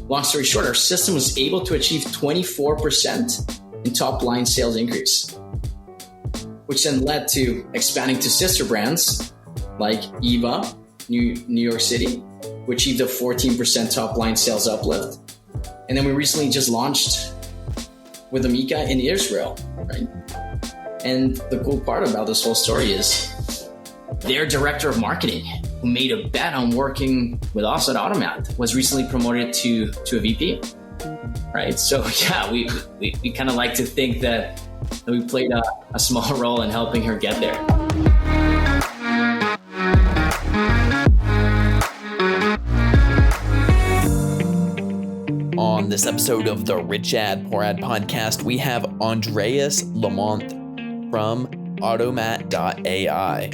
long story short, our system was able to achieve 24% in top line sales increase, which then led to expanding to sister brands like Eva, New York City, which achieved a 14% top line sales uplift. And then we recently just launched with Amica in Israel, right? And the cool part about this whole story is their director of marketing, who made a bet on working with us at Automat, was recently promoted to a VP, right? So yeah, we kind of like to think that we played a small role in helping her get there. On this episode of the Rich Ad Poor Ad podcast, we have Andreas Lamont from Automat.ai.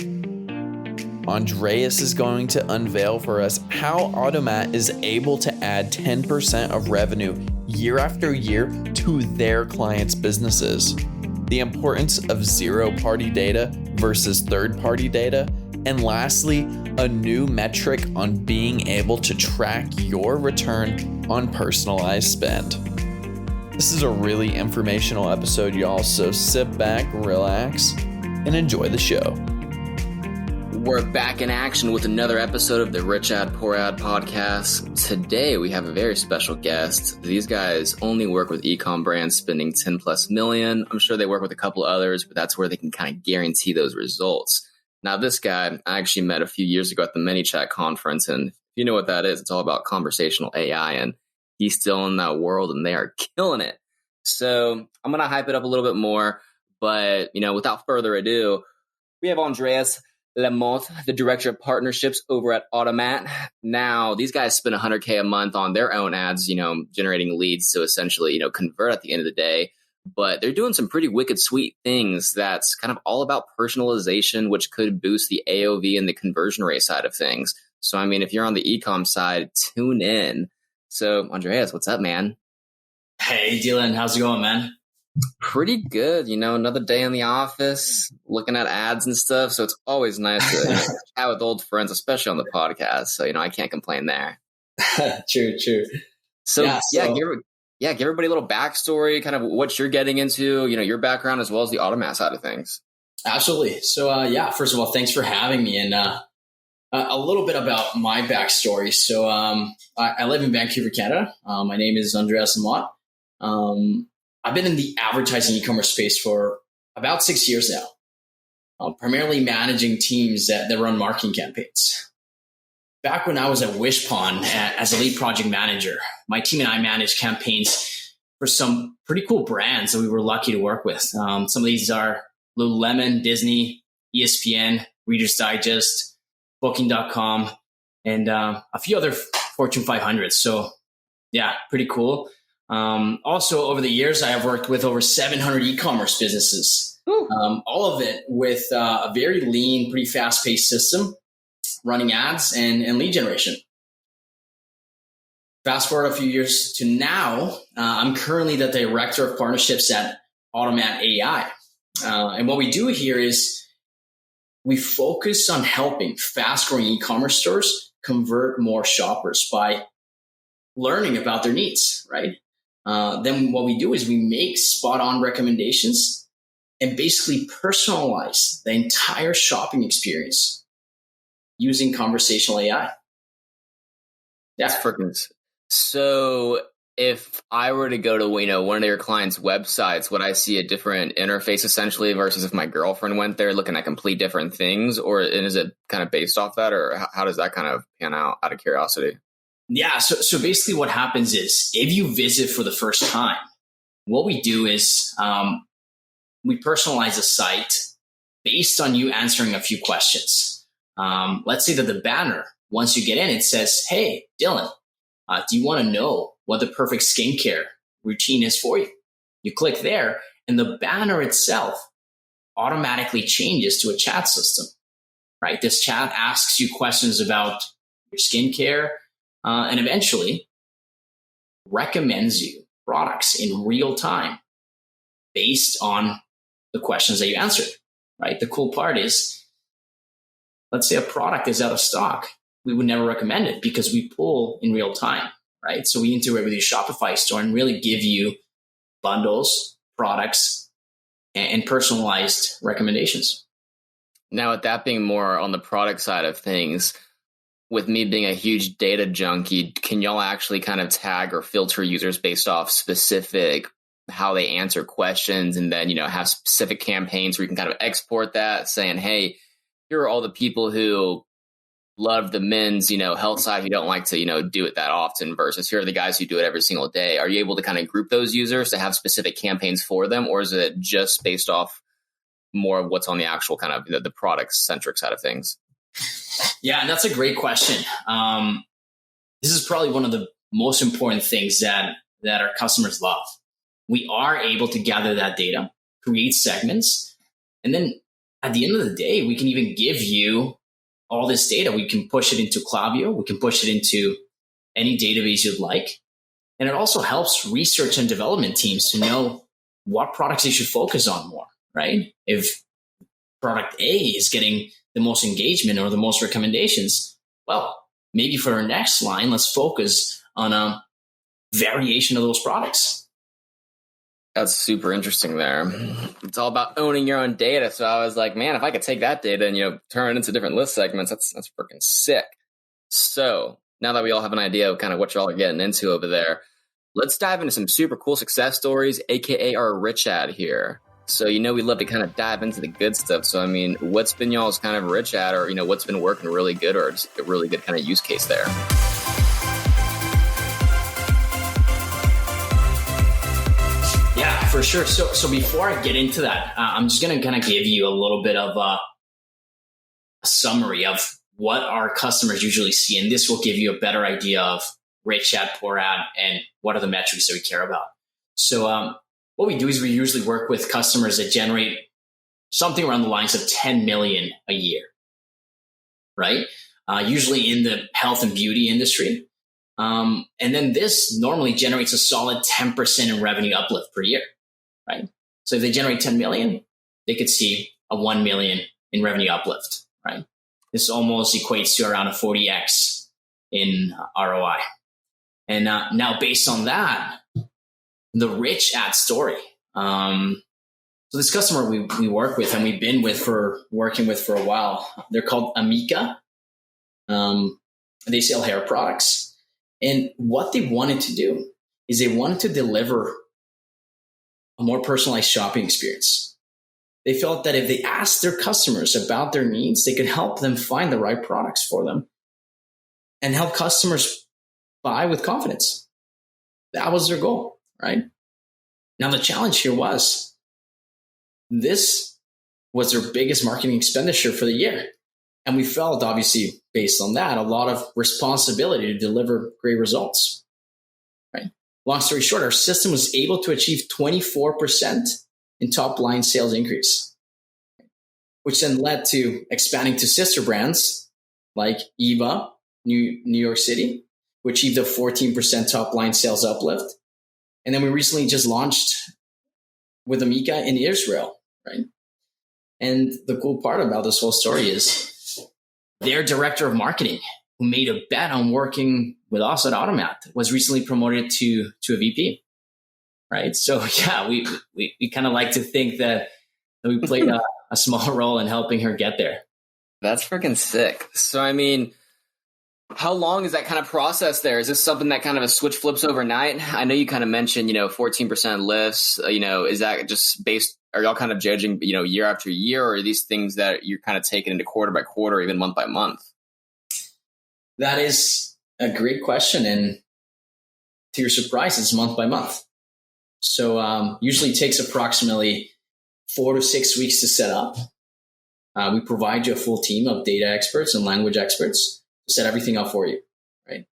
Andreas is going to unveil for us how Automat is able to add 10% of revenue year after year to their clients' businesses, the importance of zero-party data versus third-party data, and lastly, a new metric on being able to track your return on personalized spend. This is a really informational episode, y'all, so sit back, relax, and enjoy the show. We're back in action with another episode of the Rich Ad Poor Ad podcast. Today we have a very special guest. These guys only work with e-com brands spending 10 plus million. I'm sure they work with a couple others, but that's where they can kind of guarantee those results. Now, this guy I actually met a few years ago at the ManyChat conference, and if you know what that is, it's all about conversational AI, and he's still in that world, and they are killing it. So I'm going to hype it up a little bit more, but without further ado, we have Andreas Lamont, the director of partnerships over at Automat. Now, these guys spend $100K a month on their own ads, generating leads to essentially, convert at the end of the day. But they're doing some pretty wicked sweet things that's kind of all about personalization, which could boost the AOV and the conversion rate side of things. So, if you're on the e-com side, tune in. So, Andreas, what's up, man? Hey, Dylan, how's it going, man? Pretty good. Another day in the office, looking at ads and stuff. So it's always nice to chat with old friends, especially on the podcast. So, I can't complain there. True. So, give everybody a little backstory, kind of what you're getting into, your background as well as the Automat side of things. Absolutely. So, first of all, thanks for having me. And a little bit about my backstory. So I live in Vancouver, Canada. My name is Andreas Lamont. I've been in the advertising e-commerce space for about 6 years now, primarily managing teams that run marketing campaigns. Back when I was at Wishpond as a lead project manager, my team and I managed campaigns for some pretty cool brands that we were lucky to work with. Some of these are Lululemon, Disney, ESPN, Reader's Digest, Booking.com, and a few other Fortune 500s. So yeah, pretty cool. Also, over the years, I have worked with over 700 e-commerce businesses, all of it with a very lean, pretty fast-paced system, running ads and lead generation. Fast forward a few years to now, I'm currently the director of partnerships at Automat AI. And what we do here is we focus on helping fast-growing e-commerce stores convert more shoppers by learning about their needs, right? Then what we do is we make spot-on recommendations and basically personalize the entire shopping experience using conversational AI. That's freaking. So if I were to go to one of your clients' websites, would I see a different interface essentially versus if my girlfriend went there looking at complete different things, or is it kind of based off that, or how does that kind of pan out of curiosity? Yeah, so basically what happens is if you visit for the first time, what we do is we personalize a site based on you answering a few questions. Let's say that the banner, once you get in, it says, hey, Dylan, do you want to know what the perfect skincare routine is for you? You click there, and the banner itself automatically changes to a chat system, right? This chat asks you questions about your skincare, and eventually recommends you products in real time based on the questions that you answered, right? The cool part is, let's say a product is out of stock. We would never recommend it because we pull in real time, right? So we integrate with your Shopify store and really give you bundles, products, and personalized recommendations. Now, with that being more on the product side of things, with me being a huge data junkie, can y'all actually kind of tag or filter users based off specific how they answer questions, and then, have specific campaigns where you can kind of export that saying, hey, here are all the people who love the men's, health side who don't like to, do it that often, versus here are the guys who do it every single day. Are you able to kind of group those users to have specific campaigns for them, or is it just based off more of what's on the actual kind of, the product centric side of things? Yeah, and that's a great question. This is probably one of the most important things that our customers love. We are able to gather that data, create segments, and then at the end of the day, we can even give you all this data. We can push it into Klaviyo. We can push it into any database you'd like. And it also helps research and development teams to know what products they should focus on more, right? If product A is getting the most engagement or the most recommendations, well, maybe for our next line, let's focus on a variation of those products. That's super interesting there. It's all about owning your own data. So I was like, man, if I could take that data and, turn it into different list segments, that's freaking sick. So now that we all have an idea of kind of what y'all are getting into over there, let's dive into some super cool success stories, AKA our rich ad here. So, we love to kind of dive into the good stuff. So, what's been y'all's kind of rich ad, or, what's been working really good, or just a really good kind of use case there? Yeah, for sure. So before I get into that, I'm just going to kind of give you a little bit of a summary of what our customers usually see. And this will give you a better idea of rich ad, poor ad, and what are the metrics that we care about. So what we do is we usually work with customers that generate something around the lines of 10 million a year, right? Usually in the health and beauty industry. And then this normally generates a solid 10% in revenue uplift per year, right? So if they generate 10 million, they could see a 1 million in revenue uplift, right? This almost equates to around a 40x in ROI. And now based on that, the rich ad story. So this customer we work with and we've been working with for a while, they're called Amika. They sell hair products. And what they wanted to do is they wanted to deliver a more personalized shopping experience. They felt that if they asked their customers about their needs, they could help them find the right products for them and help customers buy with confidence. That was their goal, right? Now, the challenge here was this was their biggest marketing expenditure for the year. And we felt, obviously, based on that, a lot of responsibility to deliver great results, right? Long story short, our system was able to achieve 24% in top line sales increase, which then led to expanding to sister brands like Eva, New York City, who achieved a 14% top line sales uplift. And then we recently just launched with Amika in Israel, right? And the cool part about this whole story is their director of marketing, who made a bet on working with us at Automat, was recently promoted to a VP, right? So yeah, we kind of like to think that we played a small role in helping her get there. That's freaking sick. So, how long is that kind of process there? Is this something that kind of a switch flips overnight? I know you kind of mentioned, 14% lifts, is that just based, are y'all kind of judging, year after year, or are these things that you're kind of taking into quarter by quarter, even month by month? That is a great question. And to your surprise, it's month by month. So usually it takes approximately 4 to 6 weeks to set up. We provide you a full team of data experts and language experts to set everything up for you, right?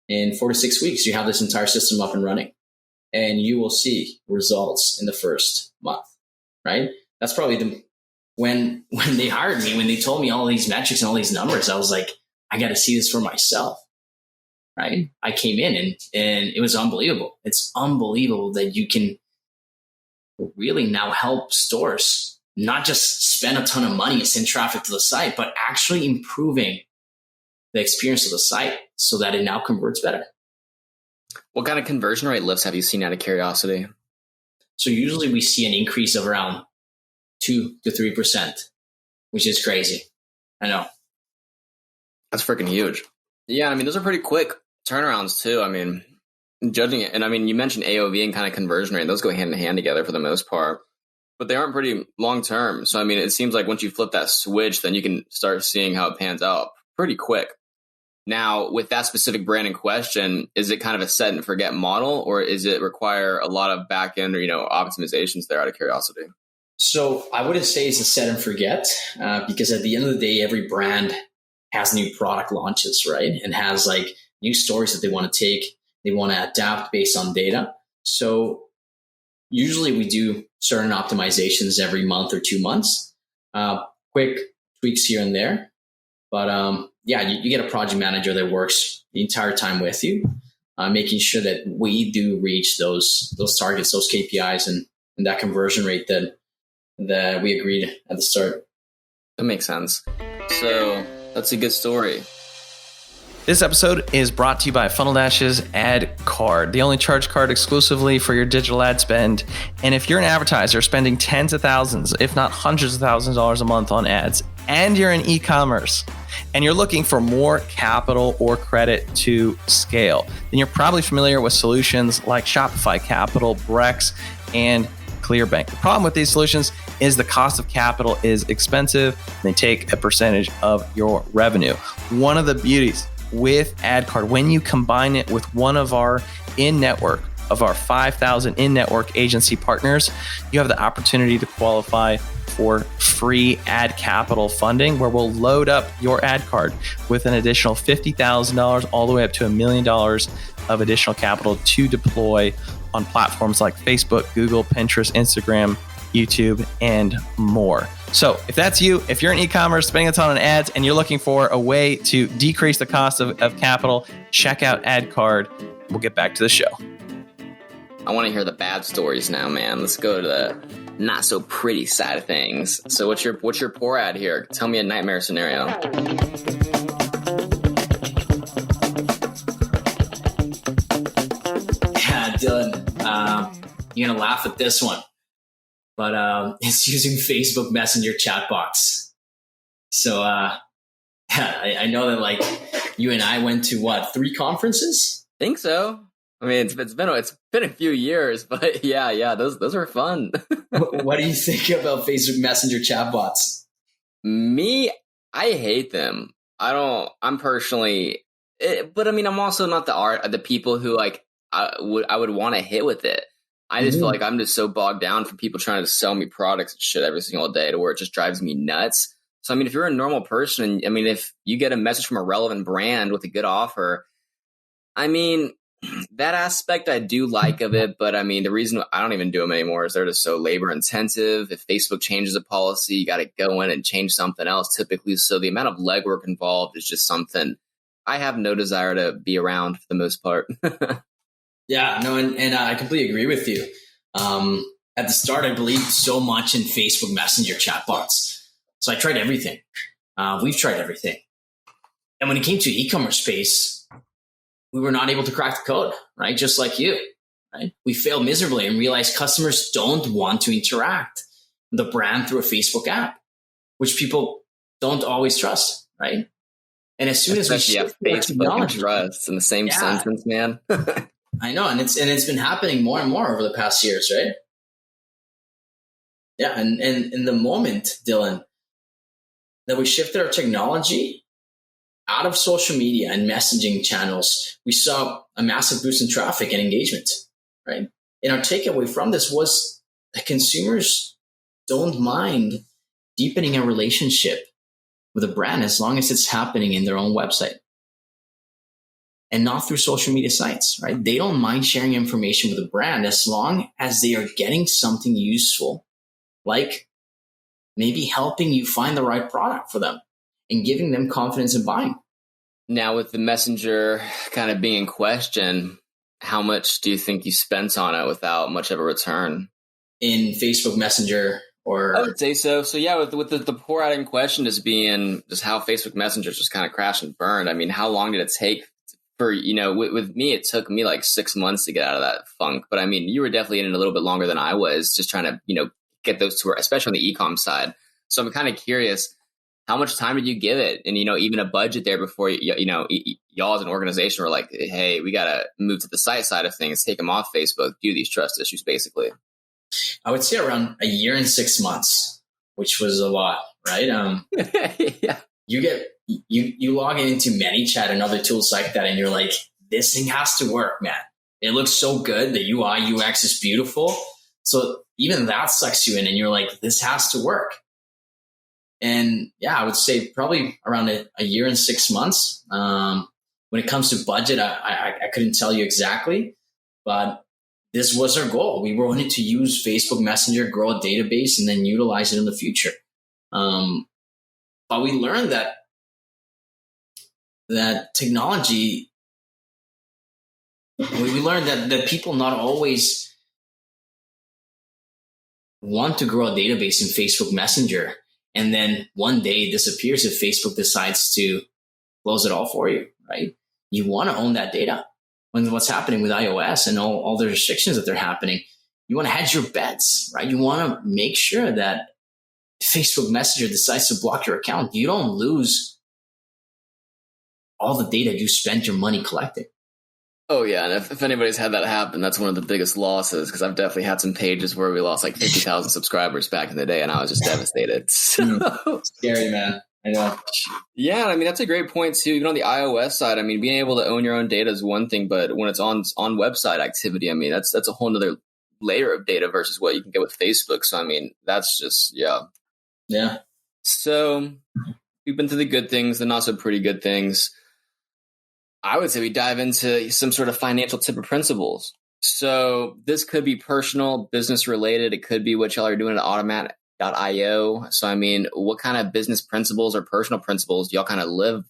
In 4 to 6 weeks, you have this entire system up and running, and you will see results in the first month, right? That's probably when they hired me, when they told me all these metrics and all these numbers, I was like, I got to see this for myself, right? I came in and it was unbelievable. It's unbelievable that you can really now help stores not just spend a ton of money and send traffic to the site, but actually improving the experience of the site so that it now converts better. What kind of conversion rate lifts have you seen out of curiosity? So usually we see an increase of around 2 to 3%, which is crazy. I know. That's freaking huge. Yeah, I mean, those are pretty quick turnarounds too. I mean, judging it, and I mean, you mentioned AOV and kind of conversion rate; those go hand in hand together for the most part, but they aren't pretty long term. So, I mean, it seems like once you flip that switch, then you can start seeing how it pans out pretty quick. Now, with that specific brand in question, is it kind of a set and forget model, or is it require a lot of back end or optimizations there? Out of curiosity. So I wouldn't say it's a set and forget because at the end of the day, every brand has new product launches, right? And has like new stories that they want to take. They want to adapt based on data. So usually we do certain optimizations every month or 2 months, quick tweaks here and there. But you get a project manager that works the entire time with you, making sure that we do reach those targets, those KPIs, and that conversion rate that we agreed at the start. That makes sense. So that's a good story. This episode is brought to you by Funnel Dash's Ad Card, the only charge card exclusively for your digital ad spend. And if you're an advertiser spending tens of thousands, if not hundreds of thousands of dollars a month on ads, and you're in e-commerce, and you're looking for more capital or credit to scale, then you're probably familiar with solutions like Shopify Capital, Brex, and ClearBank. The problem with these solutions is the cost of capital is expensive. And they take a percentage of your revenue. One of the beauties with AdCard, when you combine it with one of our in-network, of our 5,000 in-network agency partners, you have the opportunity to qualify for free ad capital funding, where we'll load up your ad card with an additional $50,000 all the way up to $1 million of additional capital to deploy on platforms like Facebook, Google, Pinterest, Instagram, YouTube, and more. So if that's you, if you're in e-commerce spending a ton on ads and you're looking for a way to decrease the cost of capital, check out AdCard. We'll get back to the show. I want to hear the bad stories now, man. Let's go to the not so pretty side of things. So what's your poor ad here? Tell me a nightmare scenario. Yeah, Dylan, you're going to laugh at this one, but it's using Facebook Messenger chatbots. So I know that like you and I went to 3 conferences? Think so. I mean, it's been a few years, but yeah, those were fun. What do you think about Facebook Messenger chatbots? Me, I hate them. I'm personally, but I mean, I'm also not the people who like I would want to hit with it. I just feel like I'm just so bogged down for people trying to sell me products and shit every single day to where it just drives me nuts. So I mean, if you're a normal person, I mean, if you get a message from a relevant brand with a good offer, I mean, that aspect I do like of it, but I mean, the reason I don't even do them anymore is they're just so labor intensive. If Facebook changes a policy, you got to go in and change something else typically. So the amount of legwork involved is just something I have no desire to be around for the most part. Yeah, no, and I completely agree with you. At the start, I believed so much in Facebook Messenger chatbots. So I tried everything. We've tried everything. And when it came to e-commerce space, we were not able to crack the code, right? Just like you, right? We failed miserably and realized customers don't want to interact with the brand through a Facebook app, which people don't always trust, right? And as soon as we shift Facebook and trust in the same sentence, man. I know, and it's been happening more and more over the past years, right? Yeah, and in the moment, Dylan, that we shifted our technology out of social media and messaging channels, we saw a massive boost in traffic and engagement, right? And our takeaway from this was that consumers don't mind deepening a relationship with a brand as long as it's happening in their own website and not through social media sites, right? They don't mind sharing information with a brand as long as they are getting something useful, like maybe helping you find the right product for them and giving them confidence in buying. Now, with the Messenger kind of being in question, how much do you think you spent on it without much of a return? In Facebook Messenger, or I would say so. So yeah, with the poor ad in question just being just how Facebook Messenger just kind of crashed and burned. I mean, how long did it take for, with me, it took me like 6 months to get out of that funk. But I mean, you were definitely in it a little bit longer than I was, just trying to, get those to work, especially on the e-com side. So I'm kind of curious, how much time did you give it? And, even a budget there before, y'all as an organization were like, hey, we got to move to the site side of things, take them off Facebook, do these trust issues, basically. I would say around a year and 6 months, which was a lot, right? Yeah. You log into ManyChat and other tools like that, and you're like, this thing has to work, man. It looks so good. The UI, UX is beautiful. So even that sucks you in, and you're like, this has to work. And yeah, I would say probably around a year and 6 months. When it comes to budget, I couldn't tell you exactly, but this was our goal. We wanted to use Facebook Messenger, grow a database, and then utilize it in the future. But we learned that technology, we learned that people not always want to grow a database in Facebook Messenger, and then one day it disappears if Facebook decides to close it all for you, right? You want to own that data. When what's happening with iOS and all the restrictions that they're happening, you want to hedge your bets, right? You want to make sure that Facebook Messenger decides to block your account, you don't lose all the data you spent your money collecting. Oh, yeah. And if anybody's had that happen, that's one of the biggest losses, because I've definitely had some pages where we lost like 50,000 subscribers back in the day, and I was just devastated. So Scary, man. I know. Yeah, I mean, that's a great point, too. Even on the iOS side, I mean, being able to own your own data is one thing, but when it's on website activity, I mean, that's a whole nother layer of data versus what you can get with Facebook. So, I mean, that's just, yeah. Yeah. So we've been through the good things, the not so pretty good things. I would say we dive into some sort of financial tip or principles. So this could be personal, business related. It could be what y'all are doing at Automat.io. So, I mean, what kind of business principles or personal principles do y'all kind of live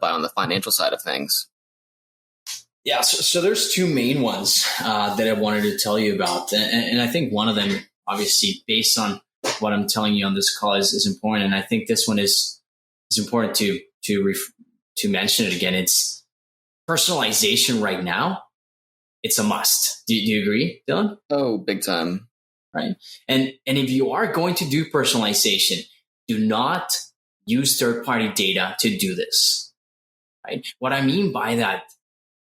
by on the financial side of things? Yeah. So there's two main ones that I wanted to tell you about. And I think one of them, obviously, based on what I'm telling you on this call is important. And I think this one is important to mention it again. It's personalization right now. It's a must. Do you agree, Dylan? Oh, big time. Right. And if you are going to do personalization, do not use third-party data to do this. Right. What I mean by that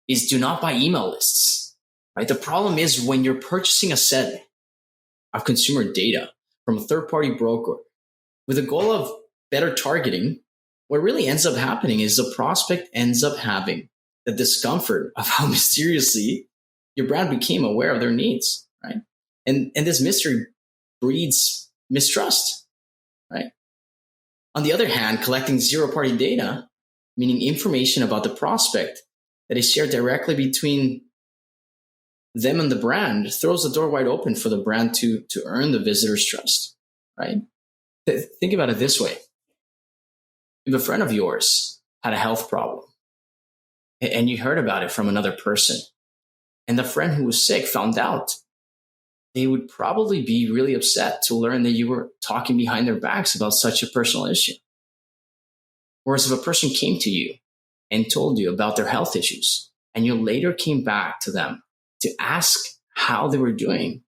is do not buy email lists. Right. The problem is when you're purchasing a set of consumer data from a third-party broker with the goal of better targeting, what really ends up happening is the prospect ends up having the discomfort of how mysteriously your brand became aware of their needs, right? And this mystery breeds mistrust, right? On the other hand, collecting zero-party data, meaning information about the prospect that is shared directly between them and the brand, throws the door wide open for the brand to earn the visitor's trust, right? Think about it this way. If a friend of yours had a health problem and you heard about it from another person, and the friend who was sick found out, they would probably be really upset to learn that you were talking behind their backs about such a personal issue. Whereas if a person came to you and told you about their health issues, and you later came back to them to ask how they were doing,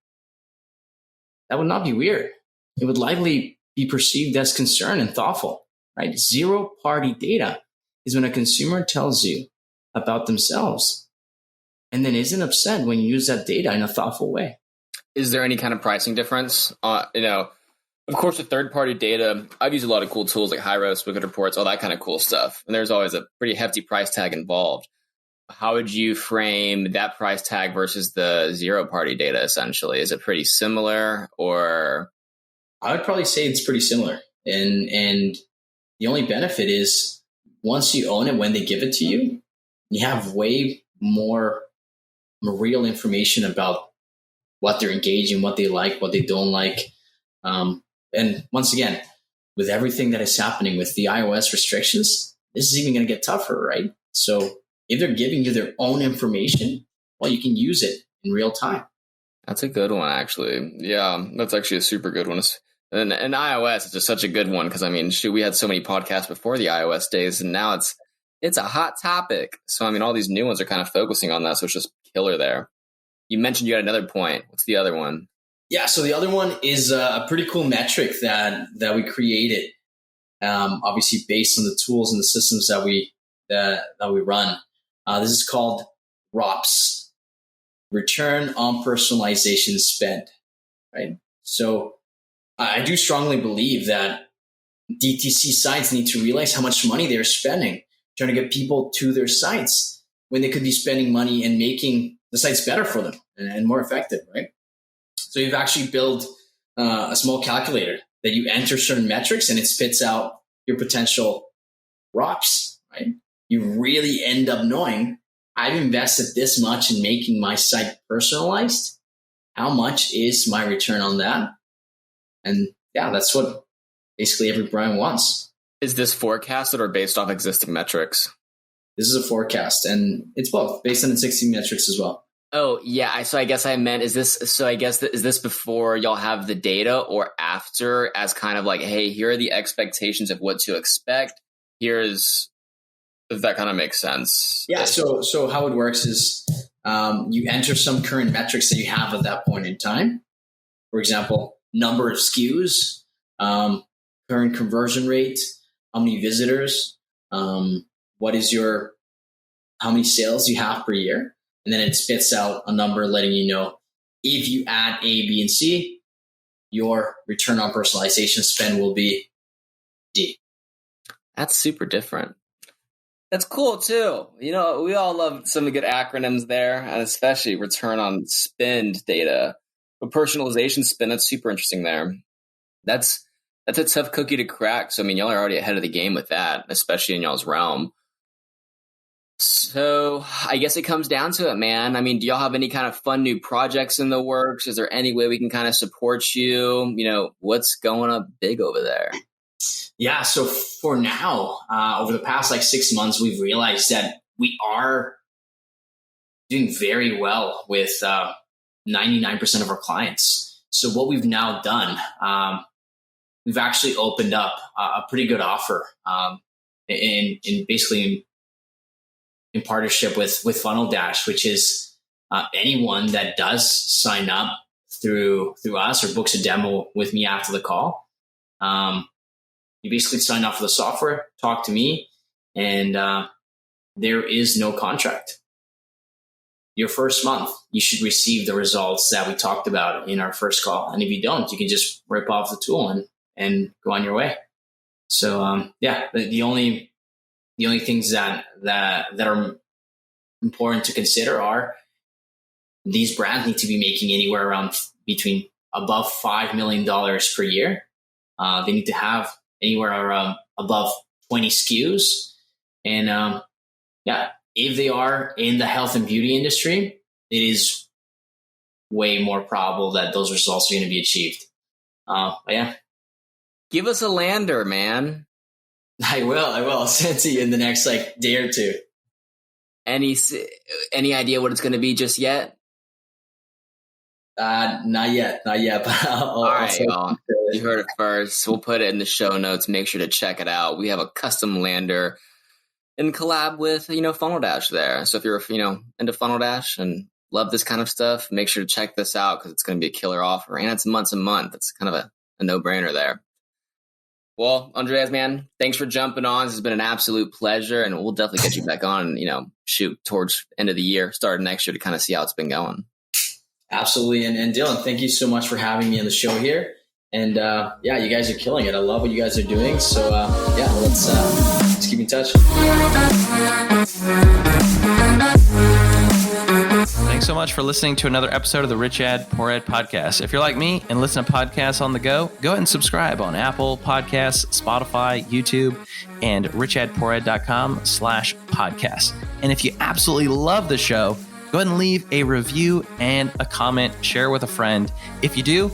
that would not be weird. It would likely be perceived as concern and thoughtful, right? Zero-party data is when a consumer tells you about themselves and then isn't upset when you use that data in a thoughtful way. Is there any kind of pricing difference? Of course, with third-party data, I've used a lot of cool tools like HighRoast, Wicked Reports, all that kind of cool stuff. And there's always a pretty hefty price tag involved. How would you frame that price tag versus the zero-party data, essentially? Is it pretty similar, or? I would probably say it's pretty similar. And the only benefit is once you own it, when they give it to you, you have way more real information about what they're engaging, what they like, what they don't like. And once again, with everything that is happening with the iOS restrictions, this is even going to get tougher, right? So if they're giving you their own information, well, you can use it in real time. That's a good one, actually. Yeah, that's actually a super good one. And iOS is just such a good one because, I mean, shoot, we had so many podcasts before the iOS days, and now it's It's a hot topic. So, I mean, all these new ones are kind of focusing on that. So it's just killer there. You mentioned you had another point. What's the other one? Yeah. So the other one is a pretty cool metric that we created, obviously based on the tools and the systems that we run. This is called ROPS, Return on Personalization Spend, right? So I do strongly believe that DTC sites need to realize how much money they're spending trying to get people to their sites when they could be spending money and making the sites better for them and more effective, right? So you've actually built a small calculator that you enter certain metrics and it spits out your potential ROPS, right? You really end up knowing, I've invested this much in making my site personalized. How much is my return on that? And yeah, that's what basically every brand wants. Is this forecasted or based off existing metrics? This is a forecast, and it's both based on existing metrics as well. Oh, yeah. So I guess I meant, is this before y'all have the data or after, as kind of like, hey, here are the expectations of what to expect. If that kind of makes sense. Yeah. So how it works is you enter some current metrics that you have at that point in time. For example, number of SKUs, current conversion rate, how many visitors, how many sales you have per year. And then it spits out a number letting you know if you add A, B, and C, your return on personalization spend will be D. That's super different. That's cool too. You know, we all love some good acronyms there, and especially return on spend data. But personalization spend, that's super interesting there. That's a tough cookie to crack. So, I mean, y'all are already ahead of the game with that, especially in y'all's realm. So I guess it comes down to it, man. I mean, do y'all have any kind of fun new projects in the works? Is there any way we can kind of support you? You know, what's going up big over there? Yeah. So for now, over the past 6 months, we've realized that we are doing very well with 99% of our clients. So what we've now done, we've actually opened up a pretty good offer in partnership with Funnel Dash, which is anyone that does sign up through us or books a demo with me after the call. You basically sign up for the software, talk to me, and there is no contract. Your first month, you should receive the results that we talked about in our first call. And if you don't, you can just rip off the tool and go on your way. So the only things that are important to consider are these brands need to be making anywhere around between above $5 million per year. They need to have anywhere around above 20 SKUs. And if they are in the health and beauty industry, it is way more probable that those results are going to be achieved. Give us a lander, man. I will. I'll send it to you in the next day or two. Any idea what it's going to be just yet? Not yet. But all right, y'all. You heard it first. We'll put it in the show notes. Make sure to check it out. We have a custom lander in collab with Funnel Dash there. So if you're into Funnel Dash and love this kind of stuff, make sure to check this out because it's going to be a killer offer, and it's months a month. It's kind of a no-brainer there. Well, Andreas, man, thanks for jumping on. This has been an absolute pleasure, and we'll definitely get you back on, towards end of the year, start next year to kind of see how it's been going. Absolutely. And Dylan, thank you so much for having me on the show here. And you guys are killing it. I love what you guys are doing. So let's keep in touch. Thanks so much for listening to another episode of the Rich Ad Poor Ad podcast. If you're like me and listen to podcasts on the go ahead and subscribe on Apple Podcasts, Spotify, YouTube, and richadpoorad.com/podcast. And if you absolutely love the show, go ahead and leave a review and a comment, share with a friend. If you do,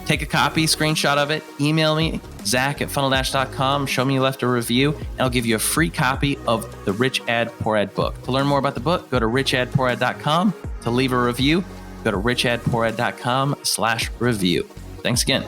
take a copy, screenshot of it, email me, Zach@funneldash.com, show me you left a review, and I'll give you a free copy of the Rich Ad Poor Ad book. To learn more about the book, go to richadpoorad.com. To leave a review, go to richadpoorad.com/review. Thanks again.